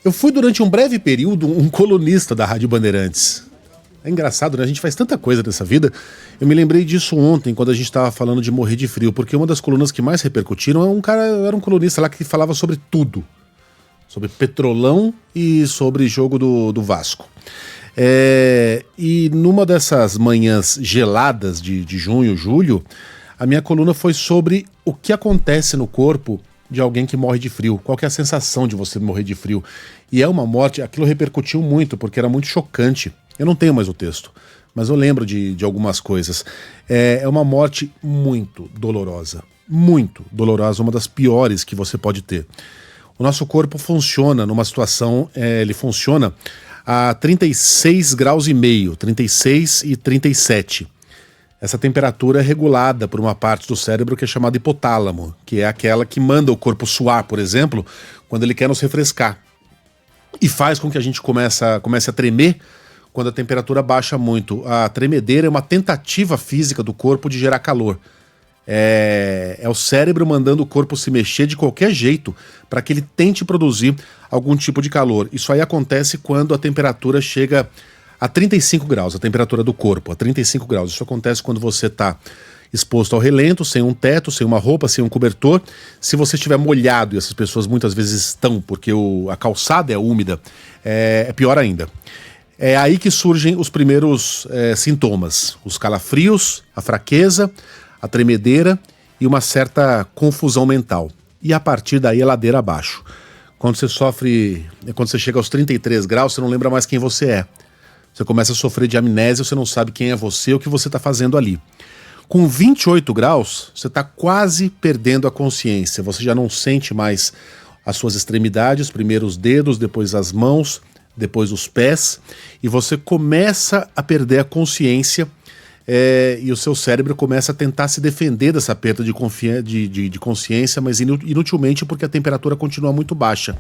Eu fui durante um breve período um colunista da Rádio Bandeirantes. É engraçado, né? A gente faz tanta coisa nessa vida. Eu me lembrei disso ontem, quando a gente estava falando de morrer de frio, porque uma das colunas que mais repercutiram era um colunista lá que falava sobre tudo. Sobre Petrolão e sobre jogo do Vasco. E numa dessas manhãs geladas de junho, julho, a minha coluna foi sobre o que acontece no corpo de alguém que morre de frio. Qual que é a sensação de você morrer de frio? E é uma morte, aquilo repercutiu muito, porque era muito chocante. Eu não tenho mais o texto, mas eu lembro de algumas coisas. É uma morte muito dolorosa, uma das piores que você pode ter. O nosso corpo funciona numa situação, ele funciona a 36 graus e meio, 36 e 37. Essa temperatura é regulada por uma parte do cérebro que é chamada hipotálamo, que é aquela que manda o corpo suar, por exemplo, quando ele quer nos refrescar. E faz com que a gente comece a tremer quando a temperatura baixa muito. A tremedeira é uma tentativa física do corpo de gerar calor. É o cérebro mandando o corpo se mexer de qualquer jeito para que ele tente produzir algum tipo de calor. Isso aí acontece quando a temperatura chega a 35 graus, a temperatura do corpo, a 35 graus. Isso acontece quando você está exposto ao relento, sem um teto, sem uma roupa, sem um cobertor. Se você estiver molhado, e essas pessoas muitas vezes estão, porque a calçada é úmida, é pior ainda. É aí que surgem os primeiros sintomas. Os calafrios, a fraqueza, a tremedeira e uma certa confusão mental. E a partir daí é ladeira abaixo. Quando você chega aos 33 graus, você não lembra mais quem você é. Você começa a sofrer de amnésia, você não sabe quem é você, o que você está fazendo ali. Com 28 graus, você está quase perdendo a consciência. Você já não sente mais as suas extremidades, primeiro os dedos, depois as mãos, depois os pés, e você começa a perder a consciência e o seu cérebro começa a tentar se defender dessa perda de consciência, mas inutilmente porque a temperatura continua muito baixa.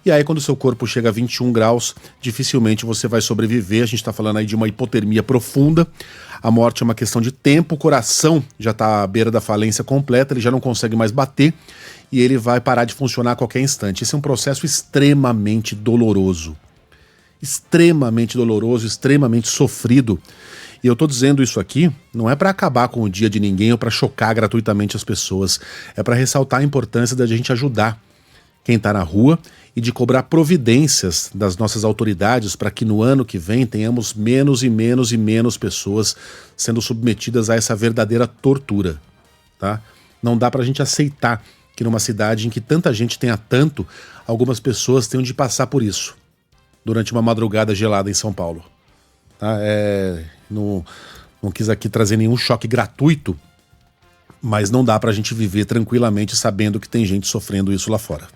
E aí quando o seu corpo chega a 21 graus, dificilmente você vai sobreviver. A gente está falando aí de uma hipotermia profunda. A morte é uma questão de tempo, o coração já está à beira da falência completa, ele já não consegue mais bater e ele vai parar de funcionar a qualquer instante. Esse é um processo extremamente doloroso. Extremamente sofrido. E eu estou dizendo isso aqui, não é para acabar com o dia de ninguém ou para chocar gratuitamente as pessoas. É para ressaltar a importância da gente ajudar quem está na rua e de cobrar providências das nossas autoridades para que no ano que vem tenhamos menos e menos pessoas sendo submetidas a essa verdadeira tortura. Tá? Não dá para a gente aceitar que numa cidade em que tanta gente tenha tanto, algumas pessoas tenham de passar por isso durante uma madrugada gelada em São Paulo. Tá? Não quis aqui trazer nenhum choque gratuito, mas não dá pra gente viver tranquilamente sabendo que tem gente sofrendo isso lá fora.